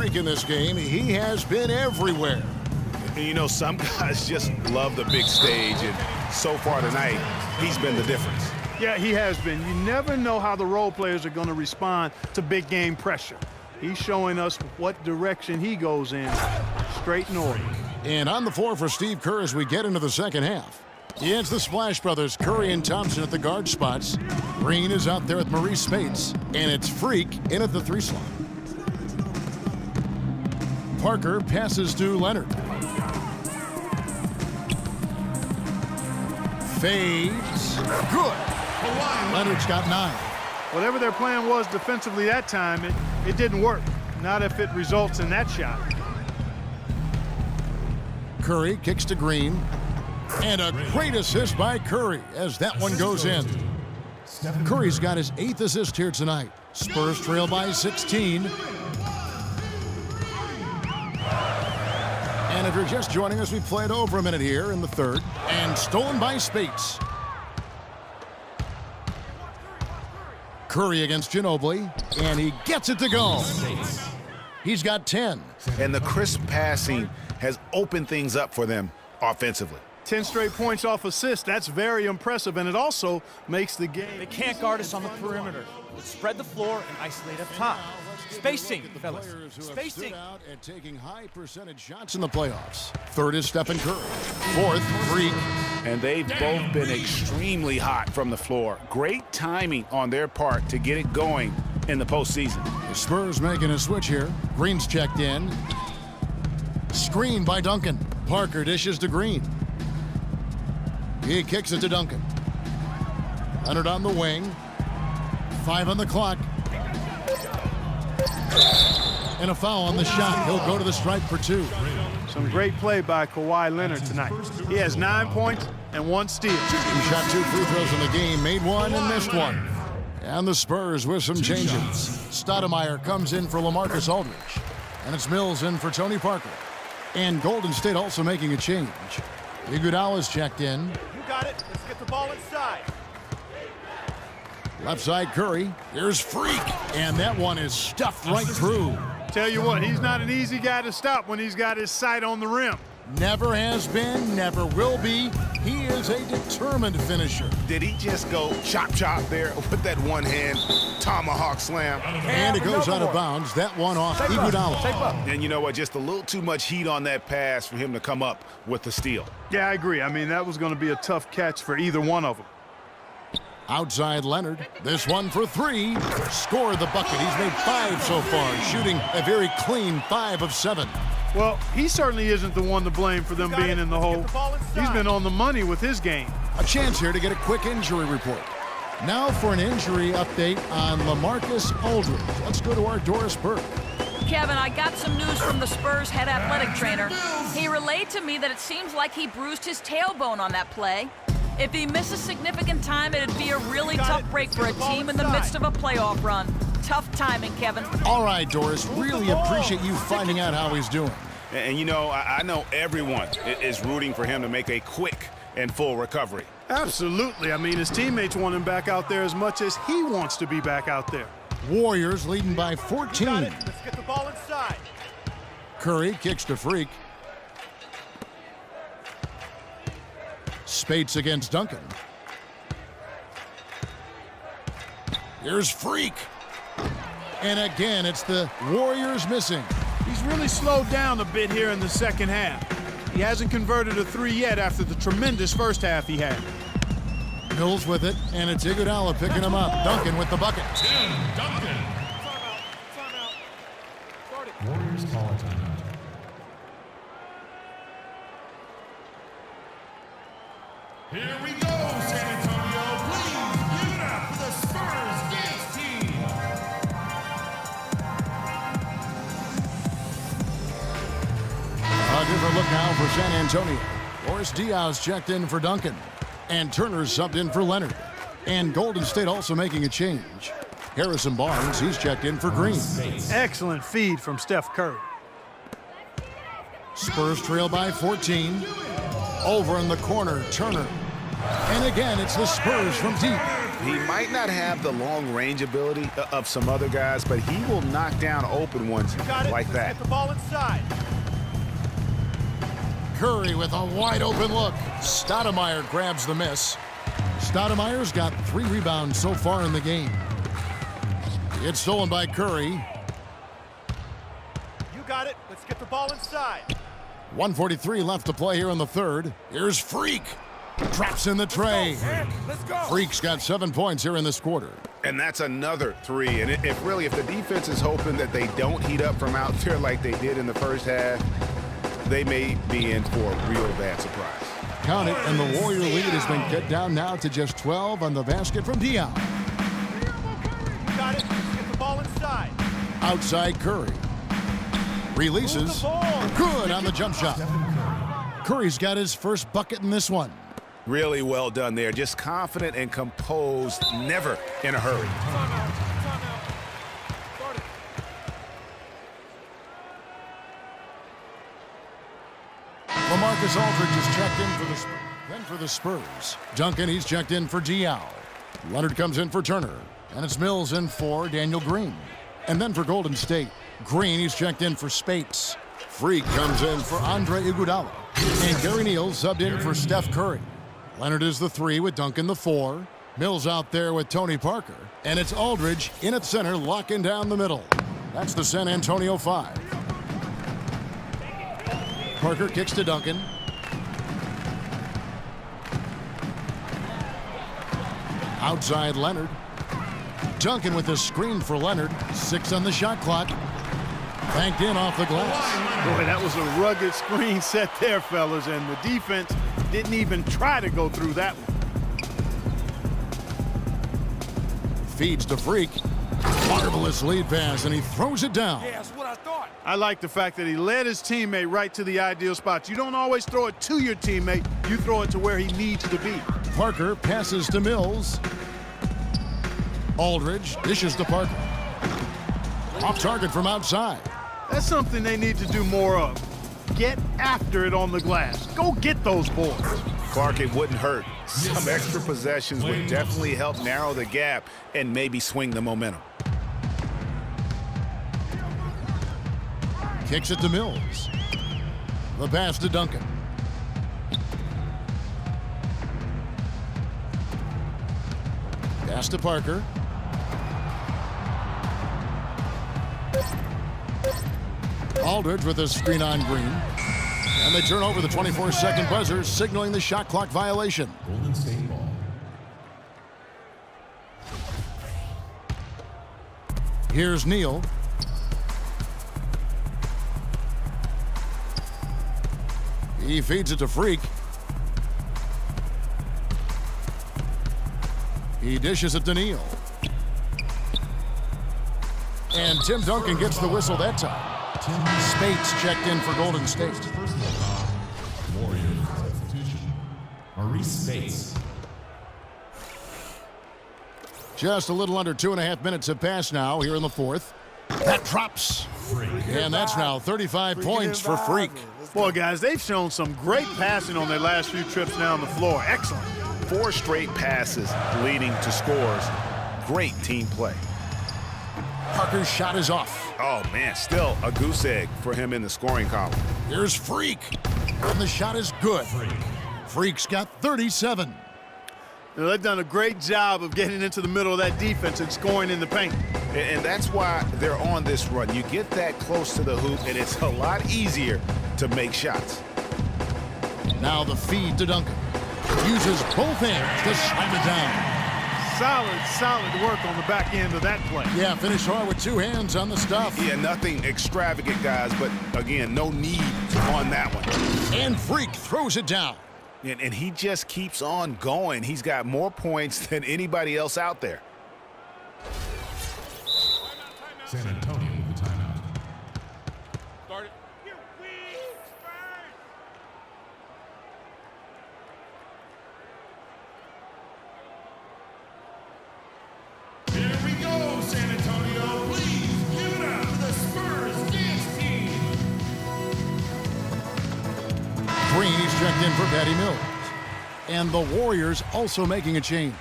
Freak in this game. He has been everywhere. And you know, some guys just love the big stage, and so far tonight, he's been the difference. Yeah, he has been. You never know how the role players are going to respond to big game pressure. He's showing us what direction he goes in. Straight north. And on the floor for Steve Kerr as we get into the second half. It's the Splash Brothers, Curry and Thompson at the guard spots. Green is out there with Maurice Spates, and it's Freak in at the 3 slot. Parker passes to Leonard. Fades. Good. Leonard's got 9. Whatever their plan was defensively that time, it didn't work. Not if it results in that shot. Curry kicks to Green. And a great assist by Curry as that one goes in. Curry's got his 8th assist here tonight. Spurs trail by 16. And if you're just joining us, we played over a minute here in the 3rd. And stolen by Spates. Curry against Ginobili. And he gets it to go. He's got 10. And the crisp passing has opened things up for them offensively. 10 straight points off assist. That's very impressive, and it also makes the game. They can't guard us on the perimeter. Let's spread the floor and isolate up top. Spacing, fellas. Spacing. Out and taking high percentage shots in the playoffs. 3rd is Stephen Curry. 4th, Freak. And they've both been extremely hot from the floor. Great timing on their part to get it going in the postseason. The Spurs making a switch here. Green's checked in. Screen by Duncan. Parker dishes to Green. He kicks it to Duncan. Leonard on the wing. 5 on the clock. And a foul on the shot. He'll go to the stripe for 2. Some great play by Kawhi Leonard tonight. He has 9 points and 1 steal. He shot 2 free throws in the game, made 1 and missed 1. And the Spurs with some changes. Stoudemire comes in for LaMarcus Aldridge. And it's Mills in for Tony Parker. And Golden State also making a change. Iguodala's checked in. You got it. Let's get the ball inside. Left side Curry. Here's Freak. And that one is stuffed right through. Tell you what, he's not an easy guy to stop when he's got his sight on the rim. Never has been, never will be. He is a determined finisher. Did he just go chop there with that one-hand tomahawk slam? And it goes out of bounds. That one off Iguodala. And you know what? Just a little too much heat on that pass for him to come up with the steal. Yeah, I agree. I mean, that was going to be a tough catch for either one of them. Outside Leonard. This one for 3. Scored the bucket. He's made 5 so far, shooting a very clean 5 of 7. Well, he certainly isn't the one to blame for them being in the hole. He's been on the money with his game. A chance here to get a quick injury report. Now for an injury update on LaMarcus Aldridge. Let's go to our Doris Burke. Kevin, I got some news from the Spurs head athletic trainer. He relayed to me that it seems like he bruised his tailbone on that play. If he misses significant time, it'd be a really tough break for a team in the midst of a playoff run. Tough timing, Kevin. All right, Doris, really appreciate you finding out how he's doing. And you know, I know everyone is rooting for him to make a quick and full recovery. Absolutely. I mean, his teammates want him back out there as much as he wants to be back out there. Warriors leading by 14. Let's get the ball inside. Curry kicks to Freak. Spates against Duncan. Here's Freak. And again, it's the Warriors missing. He's really slowed down a bit here in the second half. He hasn't converted a 3 yet after the tremendous first half he had. Mills with it, and it's Iguodala picking him up. Duncan with the bucket. Duncan. Warriors call a timeout. Here we go, San Antonio. Please give it up for the Spurs dance team. A different look now for San Antonio. Boris Diaz checked in for Duncan. And Turner subbed in for Leonard. And Golden State also making a change. Harrison Barnes, he's checked in for Green. Excellent feed from Steph Curry. Spurs trail by 14. Over in the corner, Turner. And again, it's the Spurs from deep. He might not have the long-range ability of some other guys, but he will knock down open ones like that. Get the ball inside. Curry with a wide-open look. Stoudemire grabs the miss. Stoudemire's got 3 rebounds so far in the game. It's stolen by Curry. You got it. Let's get the ball inside. 1:43 left to play here in the third. Here's Freak. Drops in the tray. Let's go. Freak's got 7 points here in this quarter. And that's another 3. And if the defense is hoping that they don't heat up from out there like they did in the first half, they may be in for a real bad surprise. Count it, and the Warrior lead has been cut down now to just 12 on the basket from Dion. You got it. Let's get the ball inside. Outside Curry. Releases. Good on the jump shot. Curry's got his first bucket in this one. Really well done there. Just confident and composed, never in a hurry. LaMarcus Aldridge is checked in for the Spurs. Duncan, he's checked in for Diaw. Leonard comes in for Turner. And it's Mills in for Daniel Green. And then for Golden State, Green, he's checked in for Spates. Freak comes in for Andre Iguodala. And Gary Neal subbed in for Steph Curry. Leonard is the 3 with Duncan the 4. Mills out there with Tony Parker. And it's Aldridge in at center, locking down the middle. That's the San Antonio 5. Parker kicks to Duncan. Outside Leonard. Duncan with the screen for Leonard. 6 on the shot clock. Banked in off the glass. Boy, that was a rugged screen set there, fellas, and the defense didn't even try to go through that one. Feeds to Freak. Marvelous lead pass, and he throws it down. Yeah, that's what I thought. I like the fact that he led his teammate right to the ideal spot. You don't always throw it to your teammate. You throw it to where he needs to be. Parker passes to Mills. Aldridge dishes to Parker. Off target from outside. That's something they need to do more of. Get after it on the glass. Go get those boards. Clark, it wouldn't hurt. Some extra possessions would definitely help narrow the gap and maybe swing the momentum. Kicks it to Mills. The pass to Duncan. Pass to Parker. Aldridge with a screen on Green. And they turn over the 24-second buzzer, signaling the shot clock violation. Golden State ball. Here's Neal. He feeds it to Freak. He dishes it to Neal. And Tim Duncan gets the whistle that time. Spates checked in for Golden State. Warrior substitution. Maurice Spates. Just a little under 2.5 minutes have passed now here in the fourth. That drops. And that's now 35 points for Freak. Boy, guys, they've shown some great passing on their last few trips down the floor. Excellent. 4 straight passes leading to scores. Great team play. Parker's shot is off. Oh, man, still a goose egg for him in the scoring column. Here's Freak. And the shot is good. Freak's got 37. Now, they've done a great job of getting into the middle of that defense and scoring in the paint. And that's why they're on this run. You get that close to the hoop, and it's a lot easier to make shots. Now the feed to Duncan. Uses both hands to slam it down. Solid work on the back end of that play. Yeah, finish hard with 2 hands on the stuff. Yeah, nothing extravagant, guys, but again, no need on that one. And Freak throws it down. And he just keeps on going. He's got more points than anybody else out there. San Antonio with the timeout. Start it. Here we go, San Antonio. Please give it up for the Spurs dance team. Green, he's checked in for Patty Mills. And the Warriors also making a change.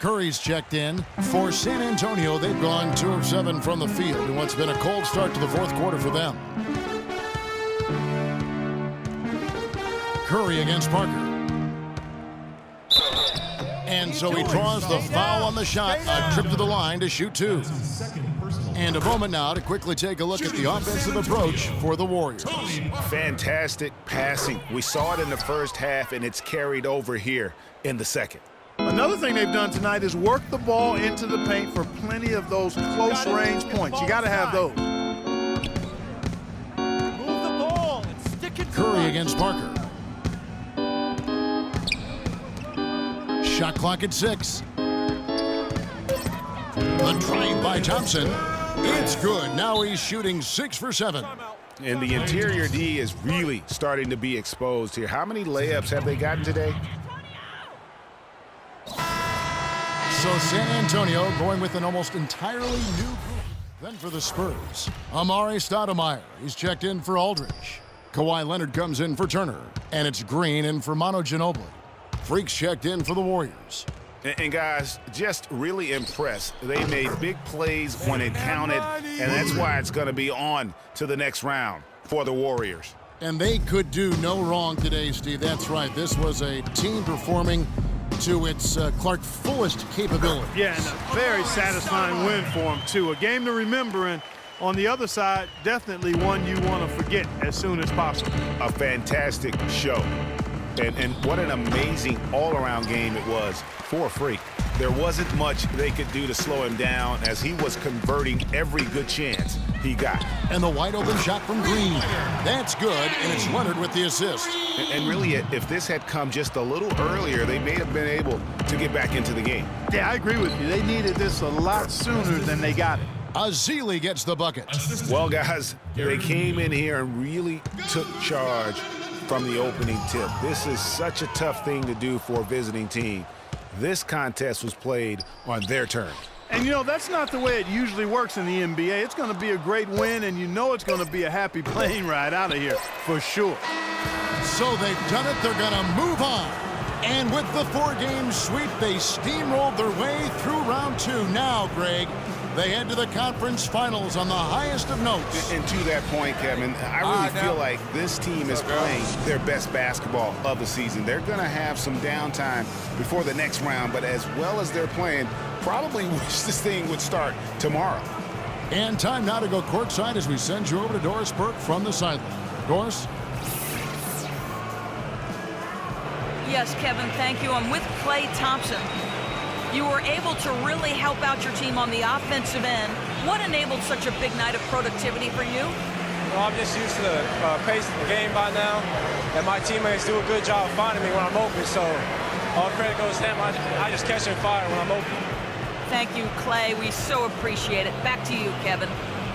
Curry's checked in. For San Antonio, they've gone 2 of 7 from the field in what's been a cold start to the fourth quarter for them. Curry against Parker. And so he draws the foul on the shot, a trip to the line to shoot 2. And a moment now to quickly take a look at the offensive approach for the Warriors. Fantastic passing. We saw it in the first half, and it's carried over here in the second. Another thing they've done tonight is work the ball into the paint for plenty of those close-range points. You got to have those. Move the ball and stick it. Curry against Parker. Shot clock at 6. The drive by Thompson. It's good. Now he's shooting 6 for 7. And the interior D is really starting to be exposed here. How many layups have they gotten today? So San Antonio going with an almost entirely new group. Then for the Spurs, Amari Stoudemire. He's checked in for Aldridge. Kawhi Leonard comes in for Turner. And it's Green in for Manu Ginobili. Freaks checked in for the Warriors. And guys, just really impressed. They made big plays when it counted, and that's why it's going to be on to the next round for the Warriors. And they could do no wrong today, Steve. That's right. This was a team performing to its Clark fullest capability. Yeah, and a very satisfying win for them, too. A game to remember, and on the other side, definitely one you want to forget as soon as possible. A fantastic show. And what an amazing all-around game it was for Freak. There wasn't much they could do to slow him down as he was converting every good chance he got. And the wide-open shot from Green. That's good, and it's Leonard with the assist. And really, if this had come just a little earlier, they may have been able to get back into the game. Yeah, I agree with you. They needed this a lot sooner than they got it. Azili gets the bucket. Well, guys, they came in here and really took charge from the opening tip. This is such a tough thing to do for a visiting team. This contest was played on their terms. And, you know, that's not the way it usually works in the NBA. It's going to be a great win, and you know it's going to be a happy plane ride out of here for sure. So they've done it. They're going to move on. And with the 4-game sweep, they steamrolled their way through round 2. Now, Greg, they head to the conference finals on the highest of notes. And to that point, Kevin, I really feel like this team is playing their best basketball of the season. They're going to have some downtime before the next round, but as well as they're playing, probably wish this thing would start tomorrow. And time now to go courtside as we send you over to Doris Burke from the sideline. Doris? Yes, Kevin, thank you. I'm with Klay Thompson. You were able to really help out your team on the offensive end. What enabled such a big night of productivity for you? Well, I'm just used to the pace of the game by now, and my teammates do a good job of finding me when I'm open, so all credit goes to them. I just catch and fire when I'm open. Thank you, Klay. We so appreciate it. Back to you, Kevin.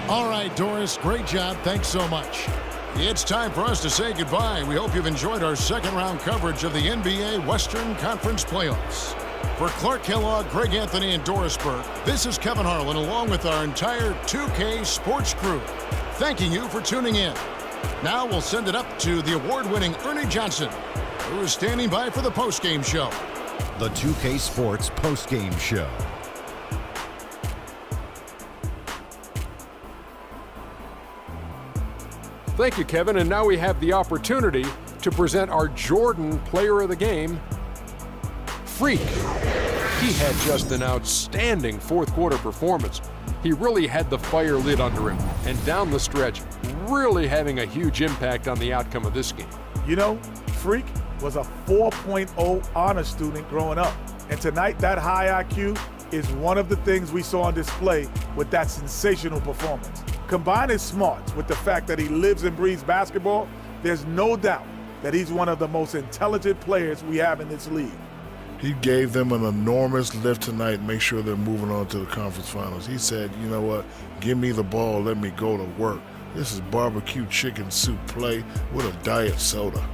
All right, Doris, great job. Thanks so much. It's time for us to say goodbye. We hope you've enjoyed our second-round coverage of the NBA Western Conference Playoffs. For Clark Kellogg, Greg Anthony, and Doris Burke, this is Kevin Harlan along with our entire 2K Sports crew, thanking you for tuning in. Now we'll send it up to the award-winning Ernie Johnson, who is standing by for the postgame show. The 2K Sports postgame show. Thank you, Kevin. And now we have the opportunity to present our Jordan Player of the Game, Freak. He had just an outstanding fourth quarter performance. He really had the fire lit under him, and down the stretch, really having a huge impact on the outcome of this game. You know, Freak was a 4.0 honor student growing up. And tonight, that high IQ is one of the things we saw on display with that sensational performance. Combine his smarts with the fact that he lives and breathes basketball, there's no doubt that he's one of the most intelligent players we have in this league. He gave them an enormous lift tonight, make sure they're moving on to the conference finals. He said, you know what, give me the ball, let me go to work. This is barbecue chicken soup play with a diet soda.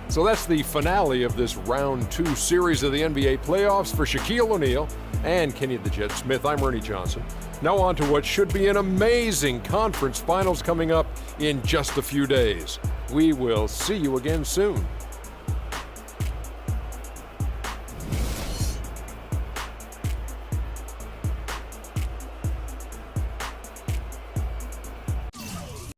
So that's the finale of this round 2 series of the NBA playoffs. For Shaquille O'Neal and Kenny the Jet Smith, I'm Ernie Johnson. Now on to what should be an amazing conference finals coming up in just a few days. We will see you again soon.